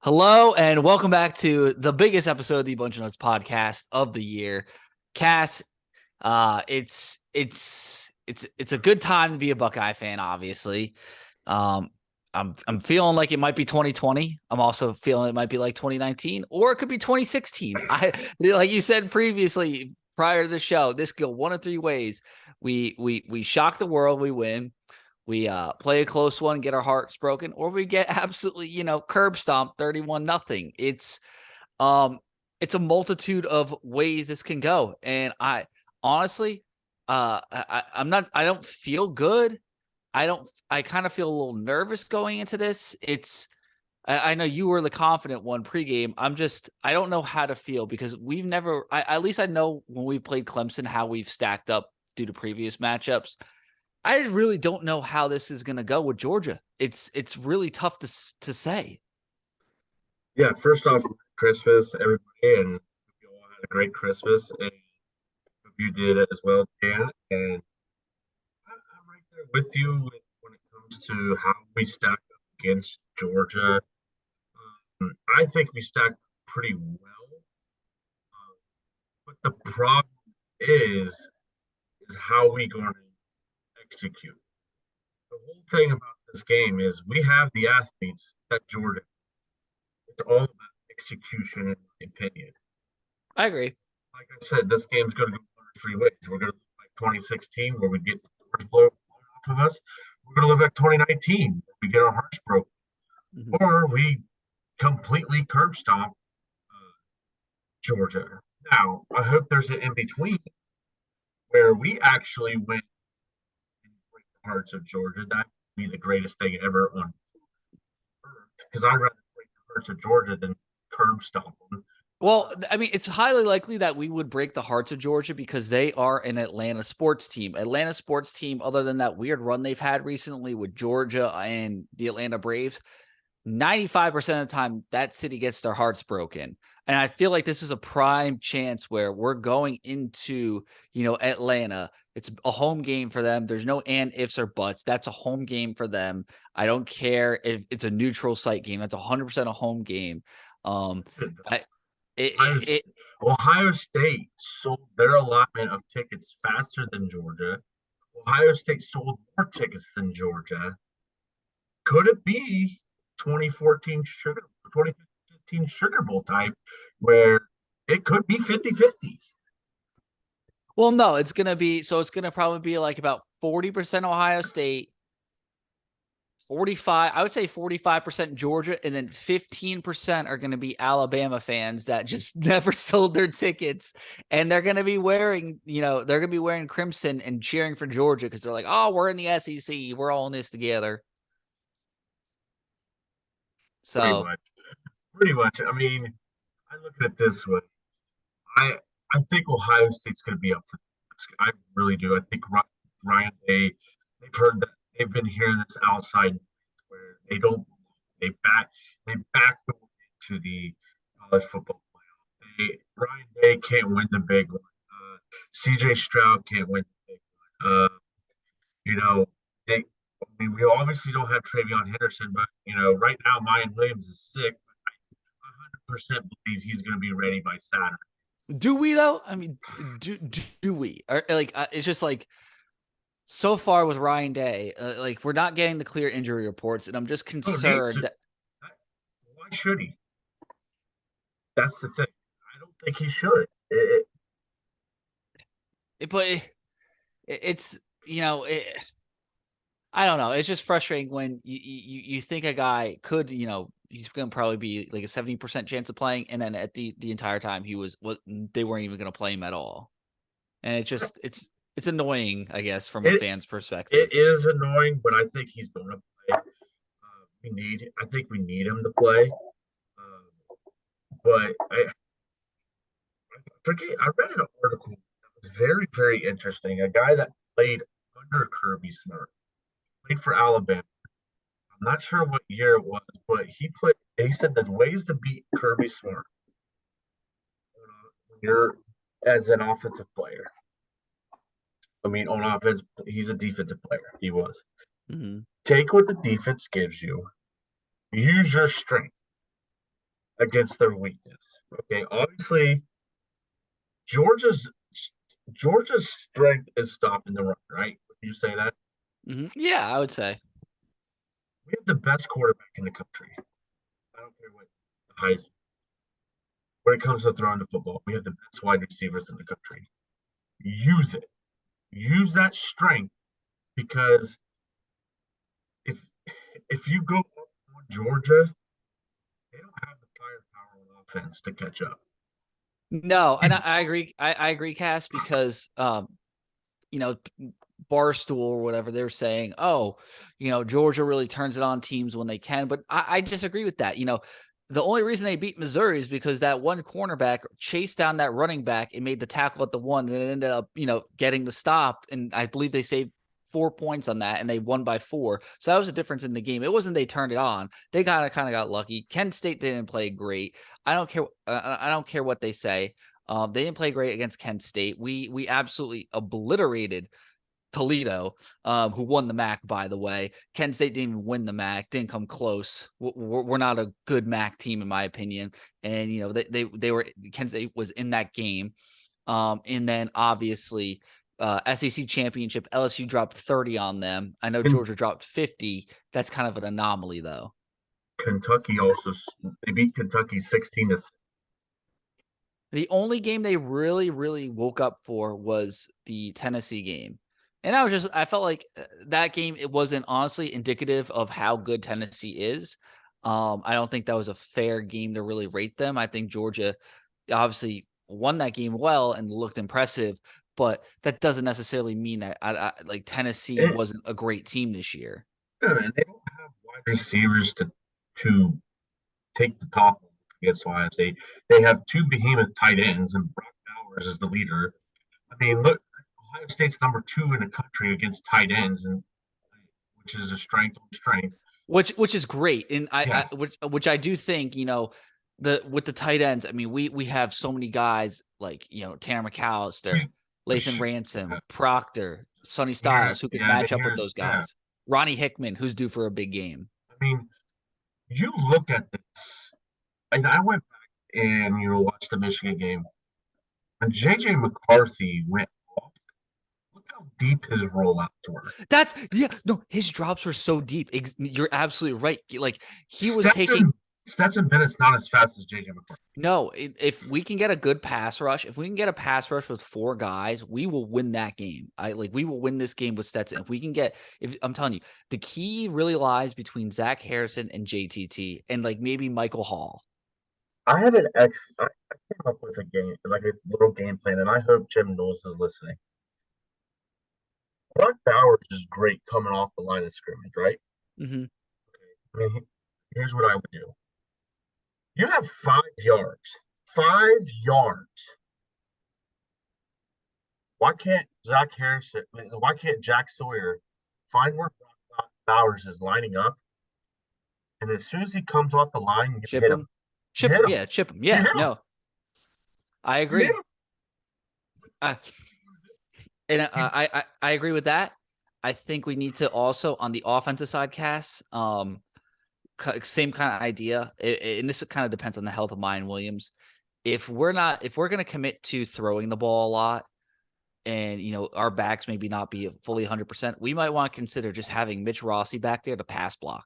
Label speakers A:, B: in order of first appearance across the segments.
A: Hello and welcome back to the biggest episode of the Bunch of Nuts podcast of the year. Cass, it's a good time to be a Buckeye fan. Obviously, I'm feeling like it might be 2020. I'm also feeling it might be like 2019, or it could be 2016. Like you said previously prior to the show, this could go one of three ways. We shock the world, we win. We play a close one, get our hearts broken, or we get absolutely, curb stomped 31-0. It's a multitude of ways this can go. And I honestly, I don't feel good. I kind of feel a little nervous going into this. I know you were the confident one pregame. I don't know how to feel because we've never, at least I know when we played Clemson, how we've stacked up due to previous matchups. I really don't know how this is going to go with Georgia. It's really tough to say.
B: Yeah, first off, Christmas, everybody, and hope you all had a great Christmas, and hope you did as well, Dan. And I'm right there with you when it comes to how we stack up against Georgia. I think we stacked pretty well, but the problem is how we going to execute. The whole thing about this game is we have the athletes that Georgia. It's all about execution, in my opinion.
A: I agree.
B: Like I said, this game's going to go one of three ways. We're going to look like 2016, where we get the doors blown off of us. We're going to look like 2019, where we get our hearts broken,
A: Mm-hmm.
B: or we completely curb stomp Georgia. Now, I hope there's an in between where we actually win and break the hearts of Georgia. That would be the greatest thing ever on earth, because I'd rather break the hearts of Georgia than curb stomp them.
A: Well, I mean, it's highly likely that we would break the hearts of Georgia because they are an Atlanta sports team. Atlanta sports team, other than that weird run they've had recently with Georgia and the Atlanta Braves, 95% of the time that city gets their hearts broken. And I feel like this is a prime chance where we're going into, Atlanta. It's a home game for them. There's no and ifs or buts. That's a home game for them. I don't care if it's a neutral site game. That's 100% a home game. I it,
B: Ohio,
A: it
B: Ohio State sold their allotment of tickets faster than Georgia. Ohio State sold more tickets than Georgia. Could it be 2015 Sugar Bowl type where it could be 50-50?
A: well, no, it's gonna probably be like about 40% Ohio State, 45, I would say 45% Georgia, and then 15% are going to be Alabama fans that just never sold their tickets. And they're going to be wearing, they're going to be wearing crimson and cheering for Georgia because they're like, oh, we're in the SEC. We're all in this together.
B: Pretty
A: So
B: much. Pretty much. I mean, I look at it this way. I I think Ohio State's going to be up for this. I really do. I think Ryan they've heard that they've been hearing this outside where they don't they back into the college football playoff. Ryan Day can't win the big one. C.J. Stroud can't win the big one. You know they. I mean, we obviously don't have Travion Henderson, but right now Mayan Williams is sick. But I 100% believe he's going to be ready by Saturday.
A: do we though? I mean, do we? Or like it's just like so far with Ryan Day, like we're not getting the clear injury reports, and I'm just
B: No need
A: concerned
B: to.
A: that.
B: Why should he? That's the thing. I don't think he should.
A: But it's I don't know. It's just frustrating when you think a guy could, he's going to probably be like a 70% chance of playing, and then at the entire time they weren't even going to play him at all, and it's annoying, I guess, from a
B: it
A: fan's perspective.
B: it is annoying, but I think he's going to play. I think we need him to play. But I forget. I read an article that was very, very interesting. A guy that played under Kirby Smart played for Alabama. I'm not sure what year it was, but he played. He said there's ways to beat Kirby Smart when you're as an offensive player. I mean, on offense, he's a defensive player. He was.
A: Mm-hmm.
B: Take what the defense gives you. Use your strength. against their weakness. Okay, obviously Georgia's Georgia's strength is stopping the run, right? Would you say that?
A: Yeah, I would say.
B: We have the best quarterback in the country. I don't care what the highest when it comes to throwing the football. We have the best wide receivers in the country. Use it. Use that strength because if if you go up on Georgia, they don't have the firepower on offense to catch up.
A: No, and I agree. I agree, Cass, because you know, Barstool or whatever, they're saying, oh, Georgia really turns it on teams when they can. But I disagree with that. The only reason they beat Missouri is because that one cornerback chased down that running back and made the tackle at the one, and it ended up, getting the stop. And I believe they saved 4 points on that, and they won by 4. So that was a difference in the game. It wasn't they turned it on. They kind of got lucky. Kent State didn't play great. I don't care. I don't care what they say. They didn't play great against Kent State. We absolutely obliterated Toledo, who won the MAC, by the way. Kent State didn't even win the MAC, didn't come close. We're not a good MAC team, in my opinion. And, they were, Kent State was in that game. And then obviously, SEC championship, LSU dropped 30 on them. I know
B: And
A: Georgia dropped 50. That's kind of an anomaly, though.
B: Kentucky also they beat Kentucky 16-6.
A: The only game they really, really woke up for was the Tennessee game. And I felt like that game, it wasn't honestly indicative of how good Tennessee is. I don't think that was a fair game to really rate them. I think Georgia obviously won that game well and looked impressive, but that doesn't necessarily mean that like Tennessee
B: And,
A: wasn't a great team this year.
B: and they don't have wide receivers to take the top against Ohio State. They have two behemoth tight ends, and Brock Bowers is the leader. I mean, look, Ohio State's number 2 in the country against tight ends, and which is a strength on strength.
A: Which is great, and
B: Yeah,
A: which I do think, with the tight ends. I mean, we have so many guys like, Tanner McAllister, Lathan Ransom, Proctor, Sonny
B: yeah,
A: Styles, who could
B: yeah.
A: match up with those
B: Yeah.
A: guys. Ronnie Hickman, who's due for a big game.
B: I mean, you look at this, and I went back and watched the Michigan game. When JJ McCarthy went off, look how deep his rollouts were.
A: No, his drops were so deep. You're absolutely right. Like he was taking.
B: Stetson Stetson Bennett's not as fast as JJ McCarthy.
A: No, if we can get a good pass rush, if we can get a pass rush with 4 guys, we will win that game. We will win this game with Stetson. If we can get, if I'm telling you, the key really lies between Zach Harrison and JTT, and like maybe Michael Hall.
B: I came up with a game, like a little game plan, and I hope Jim Knowles is listening. Brock Bowers is great coming off the line of scrimmage, right?
A: Mm-hmm.
B: I mean, here's what I would do. You have 5 yards. 5 yards. Why can't Zach Harrison, why can't Jack Sawyer find where Bowers is lining up? And as soon as he comes off the line, you
A: Chip
B: hit him.
A: him,
B: You hit him.
A: chip him.
B: You
A: Yeah,
B: hit him.
A: no, I
B: You hit
A: agree.
B: him.
A: I, and I agree with that. I think we need to also on the offensive side, Cass. Same kind of idea, and this kind of depends on the health of Mayan Williams. If we're going to commit to throwing the ball a lot, and our backs maybe not be fully 100%, we might want to consider just having Mitch Rossi back there to pass block.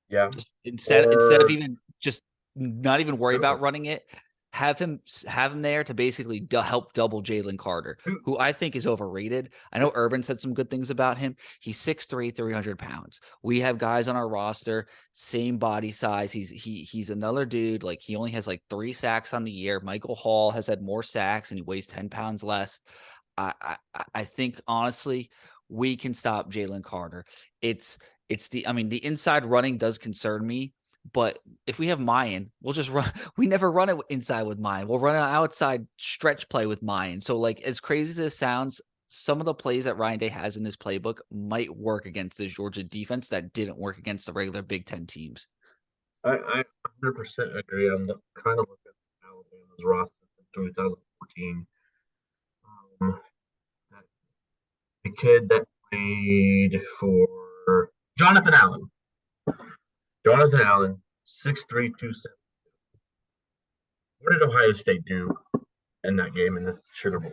B: Yeah.
A: Just instead of
B: Or
A: even just not even worry about running it, have him there to basically help double Jalen Carter, who I think is overrated. I know Urban said some good things about him. He's 6'3", 300 pounds. We have guys on our roster, same body size. He's another dude. Like he only has like 3 sacks on the year. Michael Hall has had more sacks and he weighs 10 pounds less. I think honestly we can stop Jalen Carter. The inside running does concern me. But if we have Mayan, we'll just run. We never run it inside with Mayan. We'll run an outside stretch play with Mayan. So, like, as crazy as this sounds, some of the plays that Ryan Day has in his playbook might work against the Georgia defense that didn't work against the regular Big Ten teams.
B: I 100% agree. I'm trying to look at Alabama's roster in 2014. Um, the kid that played for Jonathan Allen. Jonathan Allen, 6'3", 270. What did Ohio State do in that game in the Sugar Bowl?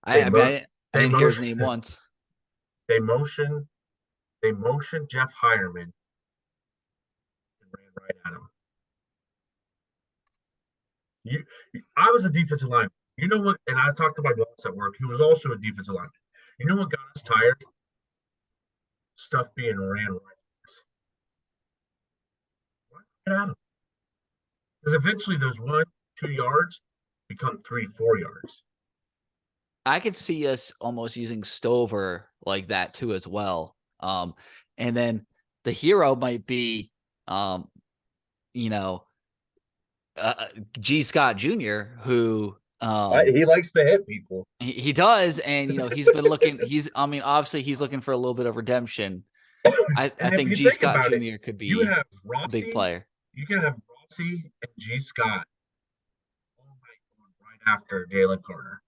B: They
A: I mean,
B: mo
A: I
B: they
A: didn't hear his
B: motion
A: name once.
B: they motion they motioned Jeff Hireman and ran right at him. You, I was a defensive lineman. You know what? And I talked to my boss at work, who was also a defensive lineman. You know what got us tired? Stuff being ran right at him. Because eventually those 1, 2 yards become 3, 4 yards.
A: I could see us almost using Stover like that too as well. And then the hero might be, um, you know, G. Scott Jr., who
B: He likes to hit people.
A: he does, and he's been looking. I mean, obviously he's looking for a little bit of redemption. I
B: And if
A: think
B: you
A: G.
B: think
A: Scott
B: about it,
A: Jr. could
B: you
A: be
B: have
A: a big
B: Rossi,
A: player.
B: you can have Rossi and G. Scott all night long right after Jalen Carter.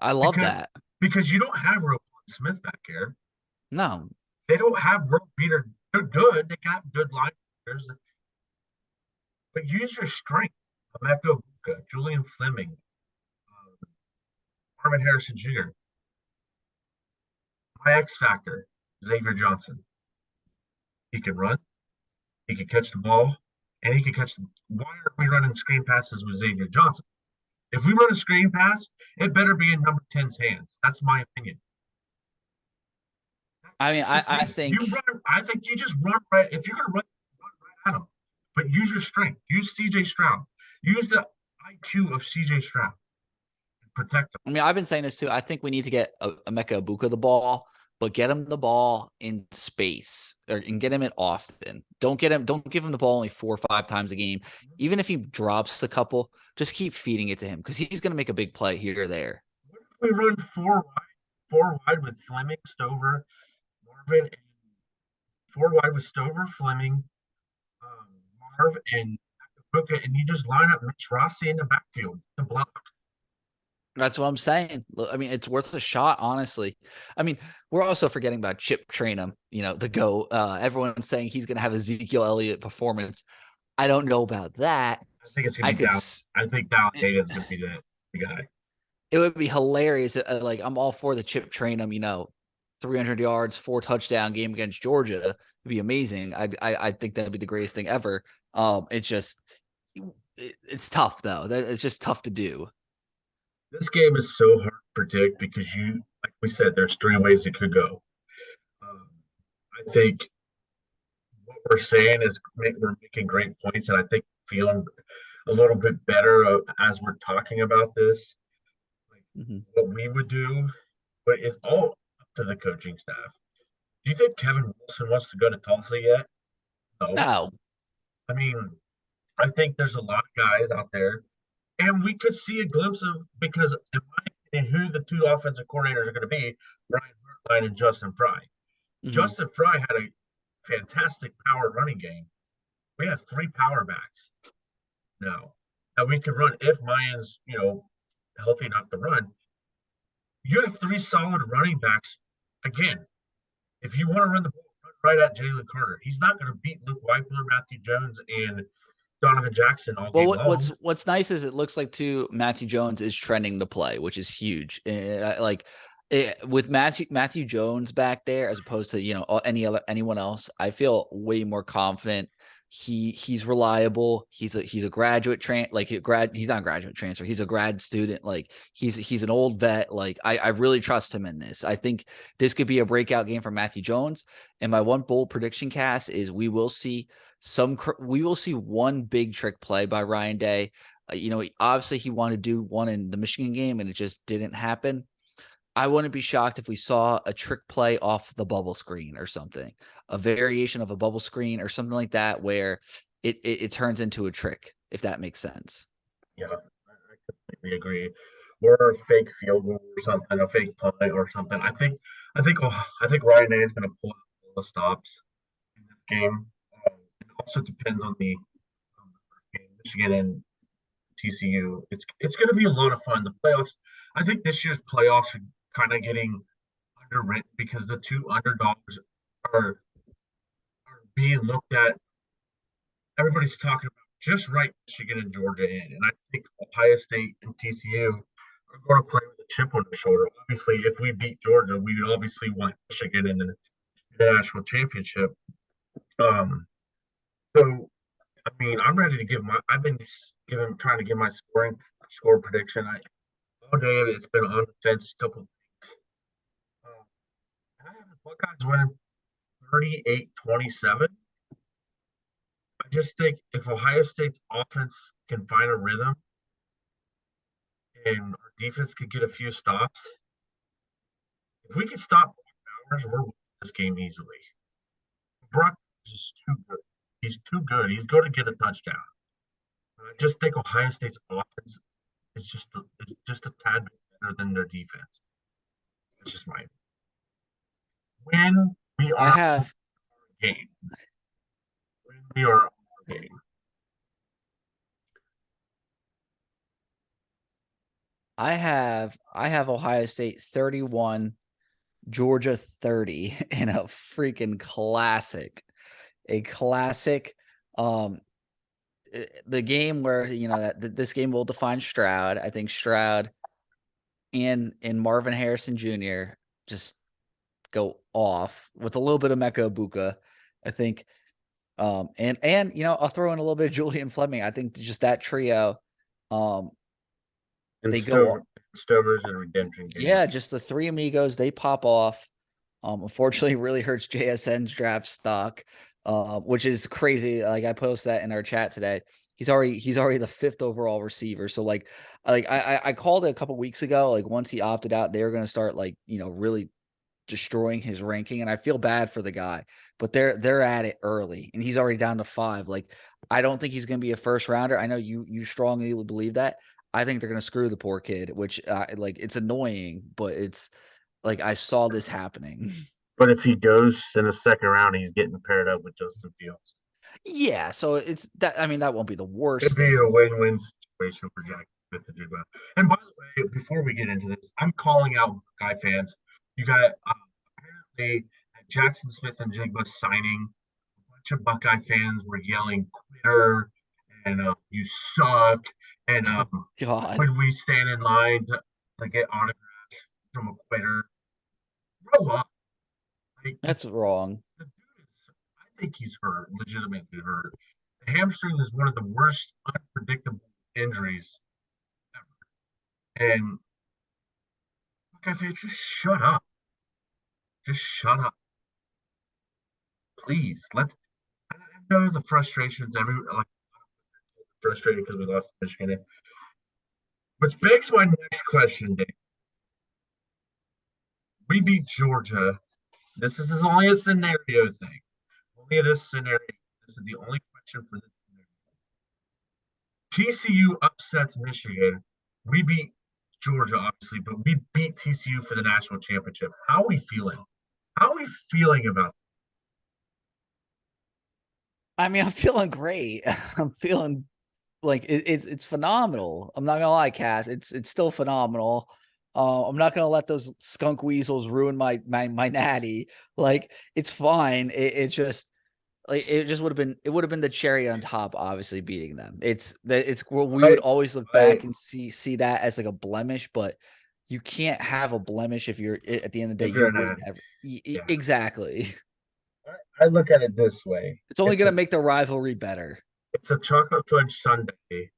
A: I love
B: Because
A: that.
B: because you don't have Roquan Smith back here.
A: No,
B: They don't have rope beater. They're good. They got good linebackers, but use your strength. Emeka Buka, Julian Fleming, Marvin Harrison Jr. My X factor, Xavier Johnson. He can run. He can catch the ball, and he can catch the. Why aren't we running screen passes with Xavier Johnson? If we run a screen pass, it better be in number 10's hands. That's my opinion.
A: I mean,
B: That's just
A: I
B: me. You
A: think
B: run. I think you just run right. If you're gonna run right at him. But use your strength. Use CJ Stroud. Use the IQ of CJ Stroud. Protect him.
A: I mean, I've been saying this too. I think we need to get Emeka Ibuka the ball, but get him the ball in space and get him it often. Don't give him the ball only 4 or 5 times a game. Even if he drops a couple, just keep feeding it to him because he's going to make a big play here or there.
B: What if we run four wide with Fleming, Stover, Marvin, and 4 wide with Stover, Fleming, Marv, and Booker, and you just line up Mitch Rossi in the backfield to block.
A: That's what I'm saying. I mean, it's worth a shot, honestly. I mean, we're also forgetting about Chip Trainum, the GOAT. Everyone's saying he's going to have Ezekiel Elliott performance. I don't know about that.
B: I think it's gonna
A: I
B: be
A: could.
B: down. I think Down Hayden's gonna be the guy.
A: It would be hilarious. Like I'm all for the Chip Trainum, 300 yards, 4 touchdown game against Georgia. It'd be amazing. I think that'd be the greatest thing ever. It's just it's tough though. It's just tough to do.
B: This game is so hard to predict because like we said, there's 3 ways it could go. Um, I think what we're saying is we're making great points, and I think feeling a little bit better as we're talking about this, like
A: Mm-hmm.
B: what we would do. But it's all up to the coaching staff. Do you think Kevin Wilson wants to go to Tulsa yet? No.
A: No.
B: I mean, I think there's a lot of guys out there, and we could see a glimpse of because in my opinion, who the two offensive coordinators are going to be, Brian Hartline and Justin Fry.
A: Mm-hmm.
B: Justin Fry had a fantastic power running game. We have 3 power backs now that we could run if Mayan's, healthy enough to run. You have 3 solid running backs. Again, if you want to run the ball, run right at Jalen Carter. He's not going to beat Luke Weichler, Matthew Jones, and Donovan Jackson all
A: Well,
B: game long.
A: what's nice is it looks like too Matthew Jones is trending to play, which is huge. With Matthew Jones back there as opposed to anyone else, I feel way more confident. He's reliable. He's a graduate he's not a graduate transfer. He's a grad student. Like he's an old vet. Like I really trust him in this. I think this could be a breakout game for Matthew Jones. And my one bold prediction cast is we will see one big trick play by Ryan Day. Obviously he wanted to do one in the Michigan game and it just didn't happen. I wouldn't be shocked if we saw a trick play off the bubble screen or something, a variation of a bubble screen or something like that, where it turns into a trick, if that makes sense.
B: Yeah, I completely agree. Or a fake field goal or something, a fake punt or something. I think Ryan Day is going to pull out all the stops in this game. It also depends on the game, Michigan and TCU. It's going to be a lot of fun. The playoffs. I think this year's playoffs are kind of getting underwritten because the two underdogs are being looked at. Everybody's talking just write Michigan and Georgia in. And I think Ohio State and TCU are going to play with a chip on their shoulder. Obviously, if we beat Georgia, we would obviously want Michigan in the national championship. Um, so I mean, I'm ready to give my. I've been trying to give my score prediction. All day it's been on the fence a couple of weeks. I have the Buckeyes winning 38-27. I just think if Ohio State's offense can find a rhythm and our defense could get a few stops, if we could stop Bowers, we're winning this game easily. Brock is too good. He's too good. He's going to get a touchdown. I just think Ohio State's offense is just a tad bit better than their defense. It's just my when we
A: I
B: are
A: have
B: game. When we are game.
A: I have Ohio State 31, Georgia 30 in a freaking classic. A classic. The game where that this game will define Stroud. I think Stroud and Marvin Harrison Jr. just go off with a little bit of Mecca Ibuka. I think and I'll throw in a little bit of Julian Fleming. I think just that trio
B: And
A: they go
B: Stover's a redemption game.
A: yeah, just the three amigos, they pop off. Unfortunately, really hurts JSN's draft stock, which is crazy. Like I posted that in our chat today. He's already the 5th overall receiver. So I called it a couple weeks ago. Like once he opted out, they were going to start really destroying his ranking, and I feel bad for the guy. But they're at it early, and he's already down to 5. Like I don't think he's going to be a first rounder. I know you strongly believe that. I think they're going to screw the poor kid, which it's annoying, but it's like I saw this happening.
B: But if he goes in the second round, he's getting paired up with Justin Fields.
A: Yeah, so it's that. I mean, that won't be the worst
B: It'd be
A: thing.
B: a win-win situation for Jackson Smith and Jigba. And by the way, before we get into this, I'm calling out Buckeye fans. You got apparently at Jackson Smith and Jigba signing, a bunch of Buckeye fans were yelling "quitter" and "you suck," and
A: God,
B: when we stand in line to get autographs from a quitter, grow up. Like,
A: that's wrong.
B: the dude is, I think he's hurt, legitimately hurt. The hamstring is one of the worst unpredictable injuries ever. And Buckeye fans, just shut up. Just shut up. Please. I know the frustrations, frustrated because we lost to Michigan. Which begs my next question, Dave. We beat Georgia. This is only a scenario thing. Only this scenario. This is the only question for this scenario. TCU upsets Michigan. We beat Georgia, obviously, but we beat TCU for the national championship. How are we feeling? How are we feeling about
A: I mean, I'm feeling great. I'm feeling like it's phenomenal. I'm not gonna lie, Cass. It's still phenomenal. I'm not gonna let those skunk weasels ruin my natty. Like it's fine. It's just like it would have been the cherry on top, obviously beating them. It's what we would always look back and see that as like a blemish, but you can't have a blemish if you're at the end of the day
B: if you're
A: you
B: an
A: win
B: ad? Yeah.
A: exactly.
B: I look at it this way.
A: It's only gonna make the rivalry better.
B: It's a chocolate fudge sundae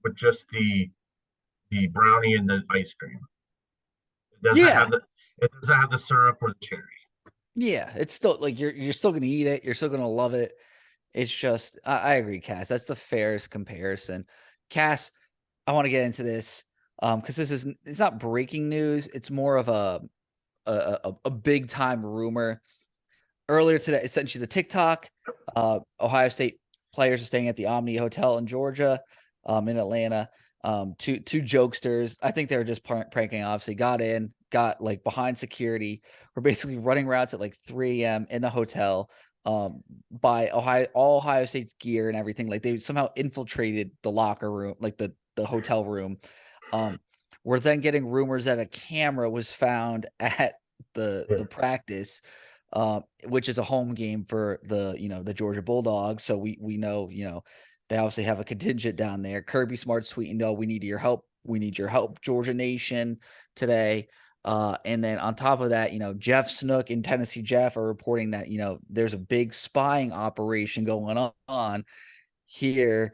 B: with just the brownie and the ice cream. It doesn't
A: Yeah,
B: have the syrup or the cherry.
A: yeah. It's still like you're still gonna eat it. You're still gonna love it. It's just I agree, Cass. That's the fairest comparison. Cass, I want to get into this because it's not breaking news. It's more of a big time rumor. Earlier today, essentially the TikTok, Ohio State players are staying at the Omni Hotel in Georgia, in Atlanta. Two jokesters. I think they were just pranking. Obviously, got like behind security. We're basically running routes at like 3 a.m. in the hotel. By all Ohio State's gear and everything. Like they somehow infiltrated the locker room, like the hotel room. We're then getting rumors that a camera was found at the practice, which is a home game for the Georgia Bulldogs. So we know They obviously have a contingent down there. Kirby Smart tweeting, "No, we need your help. We need your help, Georgia Nation today." And then on top of that, Jeff Snook and Tennessee Jeff are reporting that there's a big spying operation going on here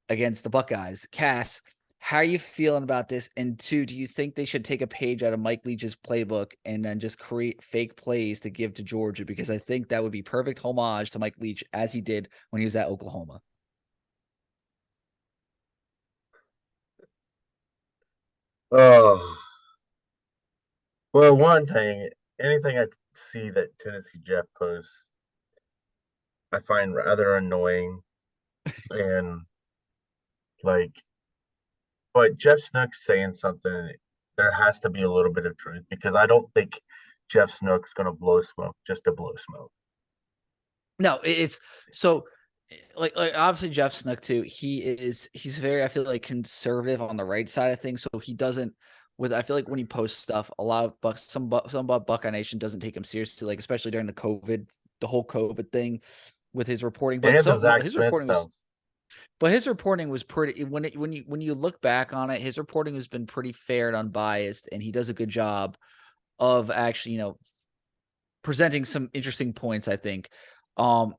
A: against the Buckeyes. Cass, how are you feeling about this? And two, do you think they should take a page out of Mike Leach's playbook and then just create fake plays to give to Georgia? Because I think that would be perfect homage to Mike Leach as he did when he was at Oklahoma.
B: Oh, well, one thing, anything I see that Tennessee Jeff posts, I find rather annoying. And like, but Jeff Snook's saying something, there has to be a little bit of truth because I don't think Jeff Snook's going to blow smoke just to blow smoke.
A: No, it's so like obviously Jeff Snook too. He's very, I feel like, conservative on the right side of things. So he doesn't I feel like when he posts stuff, a lot of Bucks some Buckeye Nation doesn't take him seriously, like especially during the whole COVID thing with his reporting. But
B: And the
A: some
B: Zach
A: his
B: Smith
A: reporting was
B: stuff.
A: but his reporting was pretty when you look back on it, his reporting has been pretty fair and unbiased, and he does a good job of actually, presenting some interesting points, I think. Um,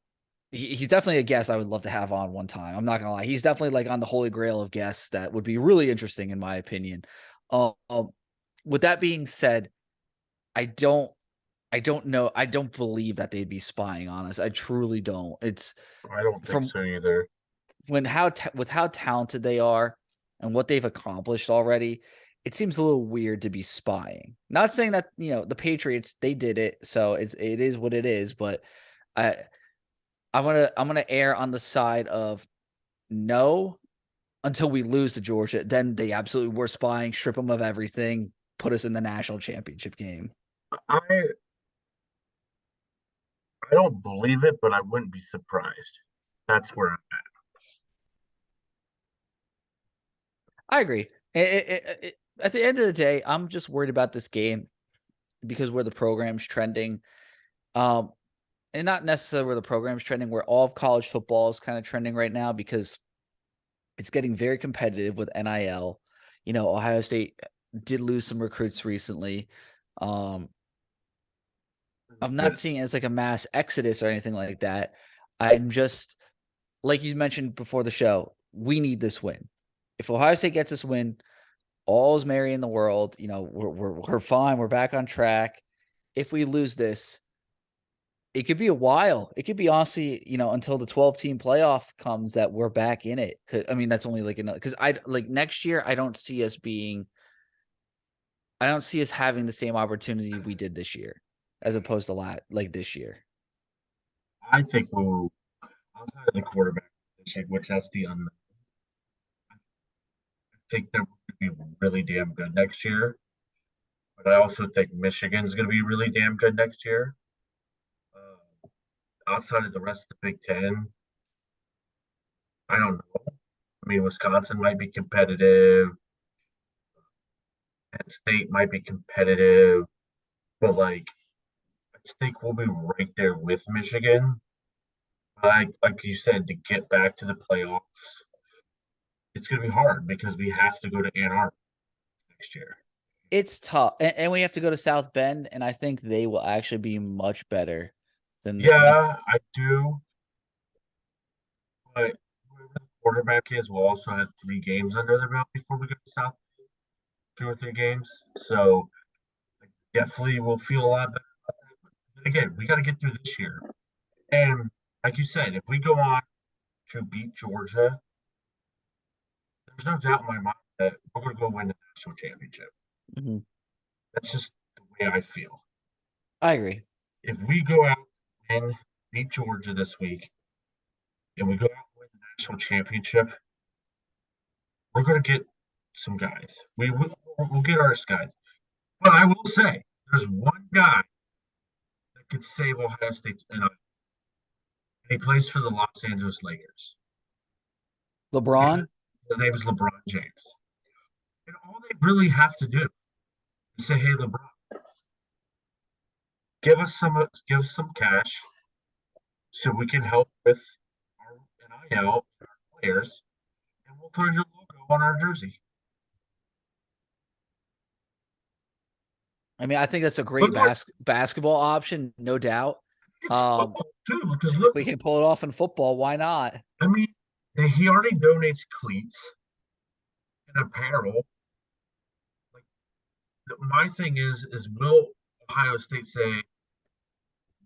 A: he's definitely a guest I would love to have on one time. I'm not gonna lie. He's definitely like on the holy grail of guests that would be really interesting in my opinion. Um, with that being said, I don't I don't know. I don't believe that they'd be spying on us. I truly don't. It's
B: I don't think
A: from
B: so either.
A: with how talented they are and what they've accomplished already. It seems a little weird to be spying. Not saying that the Patriots, they did it, so it is what it is. But I I'm gonna err on the side of no until we lose to Georgia. Then they absolutely were spying, strip them of everything, put us in the national championship game.
B: I I don't believe it, but I wouldn't be surprised. That's where I'm
A: I agree. At the end of the day, I'm just worried about this game because where the program's trending. Um, and not necessarily where the program's trending, where all of college football is kind of trending right now because it's getting very competitive with NIL. Ohio State did lose some recruits recently. Um, I'm
B: at.
A: not seeing it as like a mass exodus or anything like that. I'm just like you mentioned before the show, we need this win. If Ohio State gets this win, all's merry in the world. We're fine. We're back on track. If we lose this, it could be a while. It could be honestly, until the 12-team playoff comes that we're back in it. I mean, that's only like another because I like next year. I don't see us having the same opportunity we did this year, as opposed to like this year.
B: I think we'll outside of the quarterback position, which that's the unknown. I think they're going to be really damn good next year. But I also think Michigan's going to be really damn good next year. Outside of the rest of the Big Ten, I don't know. I mean, Wisconsin might be competitive. Penn State might be competitive, but like I think we'll be right there with Michigan. Like you said, to get back to the playoffs, it's going to be hard because we have to go to Ann Arbor next year.
A: It's tough, and we have to go to South Bend, and I think they will actually be much better than.
B: Yeah, I do, but whoever the quarterback is will also have 3 games under their belt before we get to South, 2 or 3 games. So definitely will feel a lot better. But again, we got to get through this year. And like you said, if we go on to beat Georgia, there's no doubt in my mind that we're going to go win the national championship.
A: Mhm.
B: That's just the way I feel.
A: I agree.
B: If we go out and beat Georgia this week, and we go out and win the national championship, we're going to get some guys. We'll get our guys. But I will say, there's one guy that could save Ohio State's, and he plays for the Los Angeles Lakers.
A: LeBron.
B: His name is LeBron James. And all they really have to do is say, "Hey, LeBron, give us some cash so we can help with our NIL players, and we'll throw your logo on our jersey.
A: I mean, I think that's a great
B: Look what
A: basketball option, no doubt.
B: it's football too, because
A: If
B: look,
A: we can pull it off in football, why not?
B: I mean, he already donates cleats and apparel. Like my thing is will Ohio State say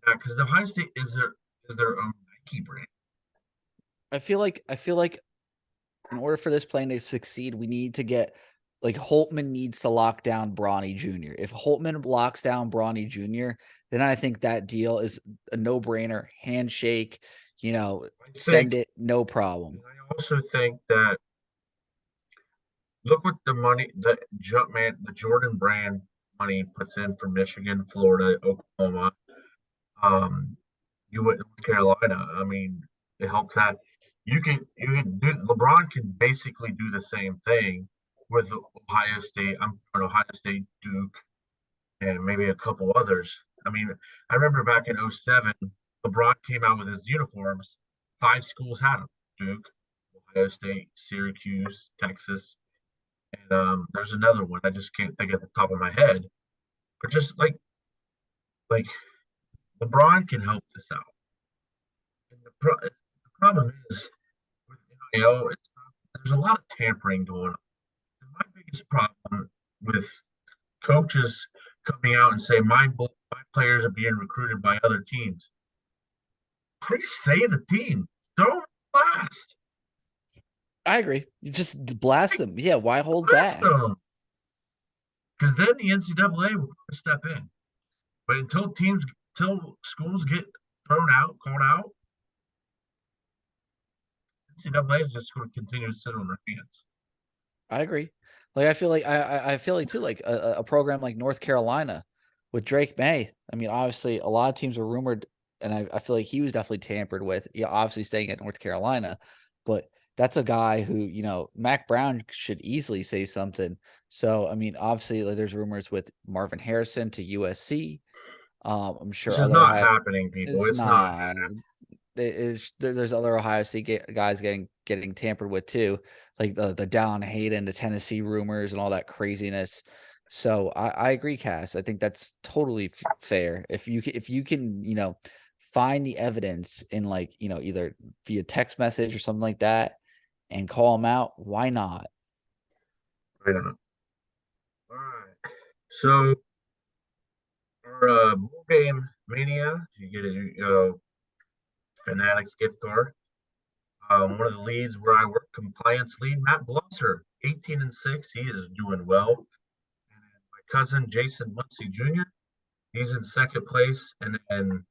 B: that because Ohio State is their own Nike brand?
A: I feel like in order for this plan to succeed, we need to get like Holtman needs to lock down Bronny Jr. If Holtman locks down Bronny Jr., then I think that deal is a no-brainer, handshake,
B: I
A: send
B: think,
A: it, no problem.
B: and I also think that look what the money the Jordan brand money puts in for Michigan, Florida, Oklahoma, you went North Carolina. I mean, it helps that you can do LeBron can basically do the same thing with Ohio State. I'm from Ohio State, Duke, and maybe a couple others. I mean, I remember back in '07, LeBron came out with his uniforms. 5 schools had them: Duke, Ohio State, Syracuse, Texas, and there's another one I just can't think at the top of my head. But just like LeBron can help this out. And the problem is with NIL, there's a lot of tampering going on. And my biggest problem with coaches coming out and saying my players are being recruited by other teams. Please say the team. Don't blast.
A: I agree. You just blast them. Yeah, why hold
B: Blast
A: back?
B: them. Because then the NCAA will step in. But until schools get called out, NCAA is just going to continue to sit on their hands.
A: I agree. Like I feel like too, like a program like North Carolina with Drake May. I mean, obviously a lot of teams were rumored, and I feel like he was definitely tampered with. Yeah, obviously staying at North Carolina, but that's a guy who, Mac Brown should easily say something. So I mean, obviously like, there's rumors with Marvin Harrison to USC. I'm
B: This
A: sure
B: is
A: other
B: not
A: Ohio.
B: happening, people.
A: It's
B: It's not.
A: not. There's other Ohio State guys getting tampered with too, like the Dallin Hayden, the Tennessee rumors, and all that craziness. So I agree, Cass. I think that's totally fair. If you can find the evidence in like either via text message or something like that, and call them out, why not?
B: Right on. All right. So our bowl game mania, you get a Fanatics gift card. One of the leads where I work, compliance lead, Matt Blosser, 18-6. He is doing well. And then my cousin Jason Muncie Jr. He's in second place, and then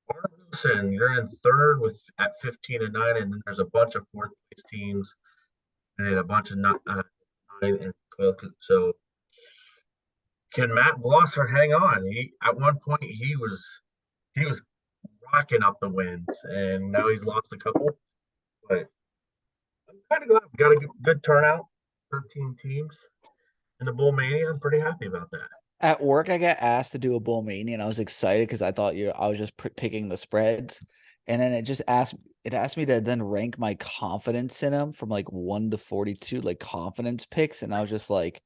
B: Art Wilson, you're in third with at 15-9, and then there's a bunch of fourth place teams, and then a bunch of 9 and 12. So can Matt Blosser hang on? He at one point he was rocking up the wins, and now he's lost a couple. But I'm kind of glad we got a good turnout. 13 teams in the Bull Mania. I'm pretty happy about that.
A: At work, I got asked to do a bull mania, and I was excited because I thought I was just picking the spreads, and then it asked me to then rank my confidence in them from like 1 to 42, like confidence picks, and I was just like,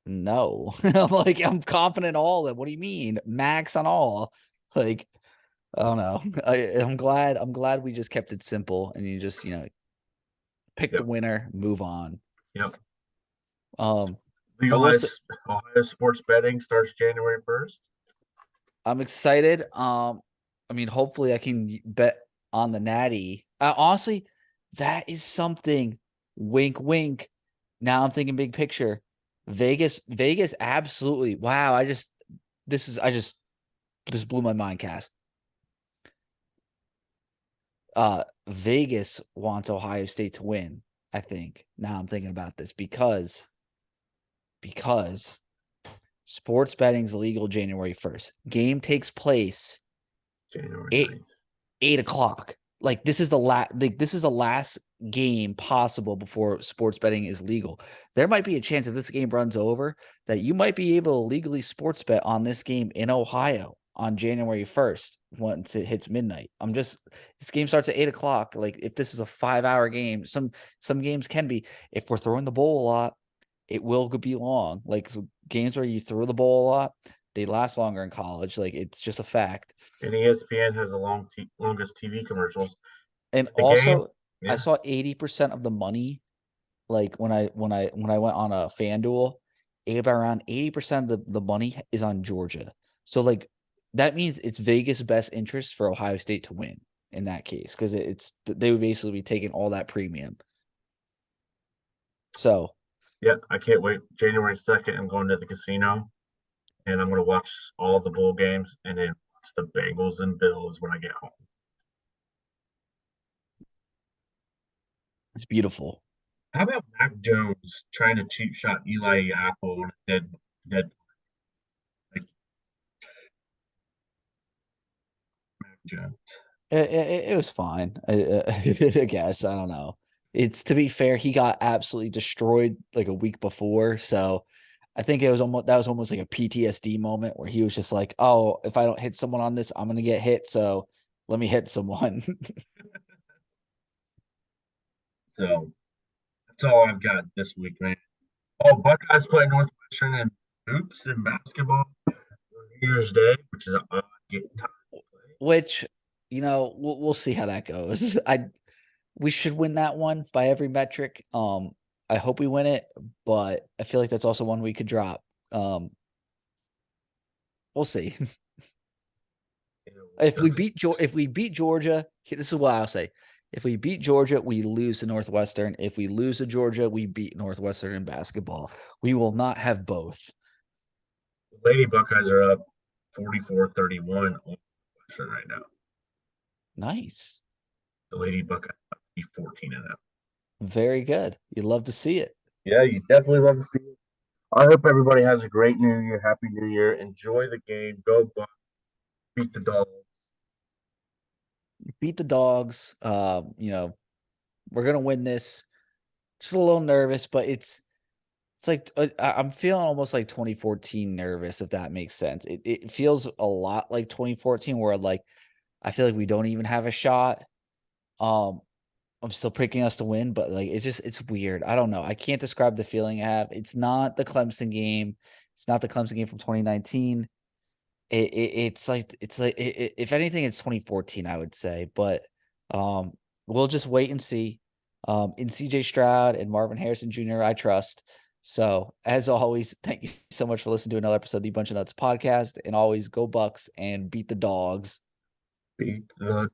A: no, I'm like I'm confident in all of them. What do you mean max on all? Like I don't know. I'm glad we just kept it simple, and you just pick the
B: Yep.
A: winner, move on.
B: Yep.
A: Um, I will say,
B: Legalized Ohio sports betting starts January 1st.
A: I'm excited. I mean, hopefully I can bet on the Natty. Honestly, that is something. Wink, wink. Now I'm thinking big picture. Vegas, absolutely. Wow. This blew my mind, Cass. Vegas wants Ohio State to win, I think. Now I'm thinking about this because sports betting is legal January 1st. Game takes place
B: January
A: 8
B: 9th.
A: 8 o'clock. Like this is the last game possible before sports betting is legal. There might be a chance if this game runs over that you might be able to legally sports bet on this game in Ohio. on January 1st once it hits midnight. This game starts at 8 o'clock. Like if this is a 5-hour game, some games can be. If we're throwing the ball a lot, it will be long. Like so games where you throw the ball a lot, they last longer in college. Like it's just a fact.
B: And ESPN has the longest TV commercials.
A: And
B: The game,
A: also, I
B: yeah.
A: saw 80% of the money. Like when I went on a FanDuel, around 80% of the money is on Georgia. So like that means it's Vegas' best interest for Ohio State to win in that case because it's they would basically be taking all that premium. So
B: Yeah, I can't wait. January 2nd, I'm going to the casino and I'm going to watch all the bowl games and then watch the Bengals and Bills when I get home.
A: it's beautiful.
B: How about Mac Jones trying to cheap shot Eli Apple on a dead like Mac Jones?
A: It was fine. I guess I don't know. It's to be fair, he got absolutely destroyed like a week before, so I think it was almost like a PTSD moment where he was just like, "Oh, if I don't hit someone on this, I'm gonna get hit. So let me hit someone."
B: So that's all I've got this week, man. Oh, Buckeyes play Northwestern and hoops and basketball on New Year's Day, which is an odd time to play.
A: Which, we'll see how that goes. We should win that one by every metric. I hope we win it, but I feel like that's also one we could drop. We'll see. If we beat Georgia, this is what I'll say. If we beat Georgia, we lose to Northwestern. If we lose to Georgia, we beat Northwestern in basketball. We will not have both.
B: The Lady Buckeyes are up 44-31 on Northwestern right now.
A: Nice.
B: The Lady Buckeyes up to be 14-0.
A: Very good. You love to see it.
B: Yeah, you definitely love to see it. I hope everybody has a great New Year. Happy New Year. Enjoy the game. Go Bucks. Beat the Dogs.
A: Beat the Dogs. We're gonna win this. Just a little nervous, but it's like I'm feeling almost like 2014 nervous, if that makes sense. It feels a lot like 2014, where like I feel like we don't even have a shot. Um, I'm still picking us to win, but like it's weird. I don't know. I can't describe the feeling I have. It's not the Clemson game. It's not the Clemson game from 2019. If anything, it's 2014, I would say. But um, we'll just wait and see. In CJ Stroud and Marvin Harrison Jr., I trust. So as always, thank you so much for listening to another episode of the Bunch of Nuts podcast. And always go Bucks and beat the Dogs.
B: Beat the